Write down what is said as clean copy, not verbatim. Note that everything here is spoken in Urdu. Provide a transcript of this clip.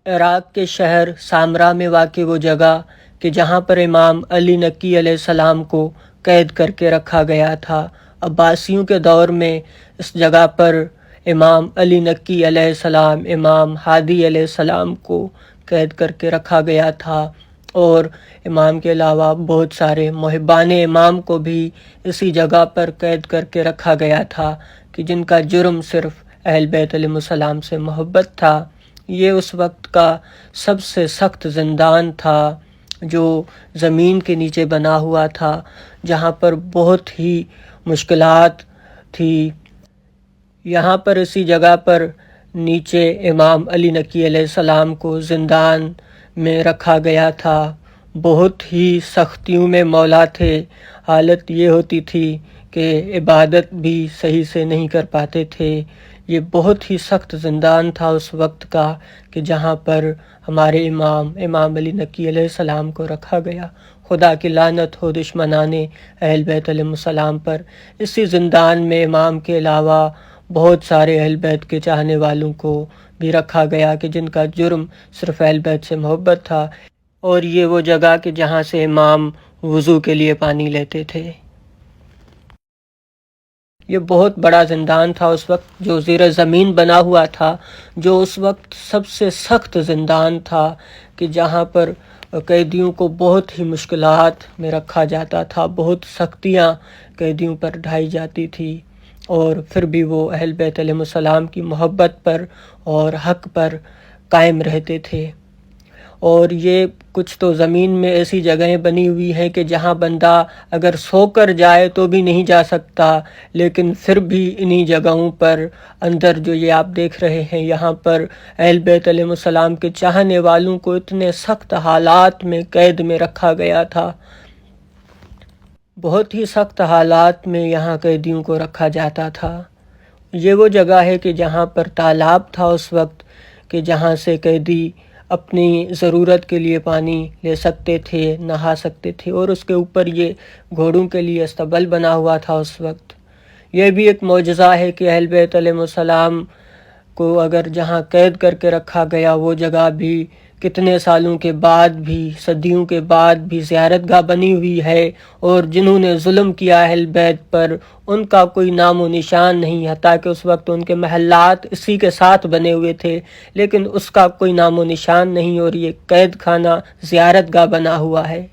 عراق کے شہر سامرا میں واقع وہ جگہ کہ جہاں پر امام علی نقی علیہ السلام کو قید کر کے رکھا گیا تھا۔ عباسیوں کے دور میں اس جگہ پر امام علی نقی علیہ السلام، امام ہادی علیہ السلام کو قید کر کے رکھا گیا تھا، اور امام کے علاوہ بہت سارے محبان امام کو بھی اسی جگہ پر قید کر کے رکھا گیا تھا کہ جن کا جرم صرف اہل بیت علیہ السلام سے محبت تھا۔ یہ اس وقت کا سب سے سخت زندان تھا جو زمین کے نیچے بنا ہوا تھا، جہاں پر بہت ہی مشکلات تھی۔ یہاں پر اسی جگہ پر نیچے امام علی نقی علیہ السلام کو زندان میں رکھا گیا تھا۔ بہت ہی سختیوں میں مولا تھے۔ حالت یہ ہوتی تھی کہ عبادت بھی صحیح سے نہیں کر پاتے تھے۔ یہ بہت ہی سخت زندان تھا اس وقت کا کہ جہاں پر ہمارے امام علی نقی علیہ السلام کو رکھا گیا۔ خدا کی لعنت ہو دشمنان اہل بیت علیہ السلام پر۔ اسی زندان میں امام کے علاوہ بہت سارے اہل بیت کے چاہنے والوں کو بھی رکھا گیا کہ جن کا جرم صرف اہل بیت سے محبت تھا، اور یہ وہ جگہ کہ جہاں سے امام وضو کے لیے پانی لیتے تھے۔ یہ بہت بڑا زندان تھا اس وقت جو زیر زمین بنا ہوا تھا، جو اس وقت سب سے سخت زندان تھا کہ جہاں پر قیدیوں کو بہت ہی مشکلات میں رکھا جاتا تھا، بہت سختیاں قیدیوں پر ڈھائی جاتی تھی، اور پھر بھی وہ اہل بیت علیہ السلام کی محبت پر اور حق پر قائم رہتے تھے۔ اور یہ کچھ تو زمین میں ایسی جگہیں بنی ہوئی ہیں کہ جہاں بندہ اگر سو کر جائے تو بھی نہیں جا سکتا، لیکن پھر بھی انہی جگہوں پر اندر جو یہ آپ دیکھ رہے ہیں، یہاں پر اہل بیت علیہ السلام کے چاہنے والوں کو اتنے سخت حالات میں قید میں رکھا گیا تھا۔ بہت ہی سخت حالات میں یہاں قیدیوں کو رکھا جاتا تھا۔ یہ وہ جگہ ہے کہ جہاں پر تالاب تھا اس وقت کہ جہاں سے قیدی اپنی ضرورت کے لیے پانی لے سکتے تھے، نہا سکتے تھے، اور اس کے اوپر یہ گھوڑوں کے لیے استبل بنا ہوا تھا اس وقت۔ یہ بھی ایک معجزہ ہے کہ اہل بیت علیہ السلام کو اگر جہاں قید کر کے رکھا گیا وہ جگہ بھی کتنے سالوں کے بعد بھی، صدیوں کے بعد بھی زیارت گاہ بنی ہوئی ہے، اور جنہوں نے ظلم کیا اہل بیت پر ان کا کوئی نام و نشان نہیں، حتیٰ کہ اس وقت ان کے محلات اسی کے ساتھ بنے ہوئے تھے، لیکن اس کا کوئی نام و نشان نہیں، اور یہ قید خانہ زیارت گاہ بنا ہوا ہے۔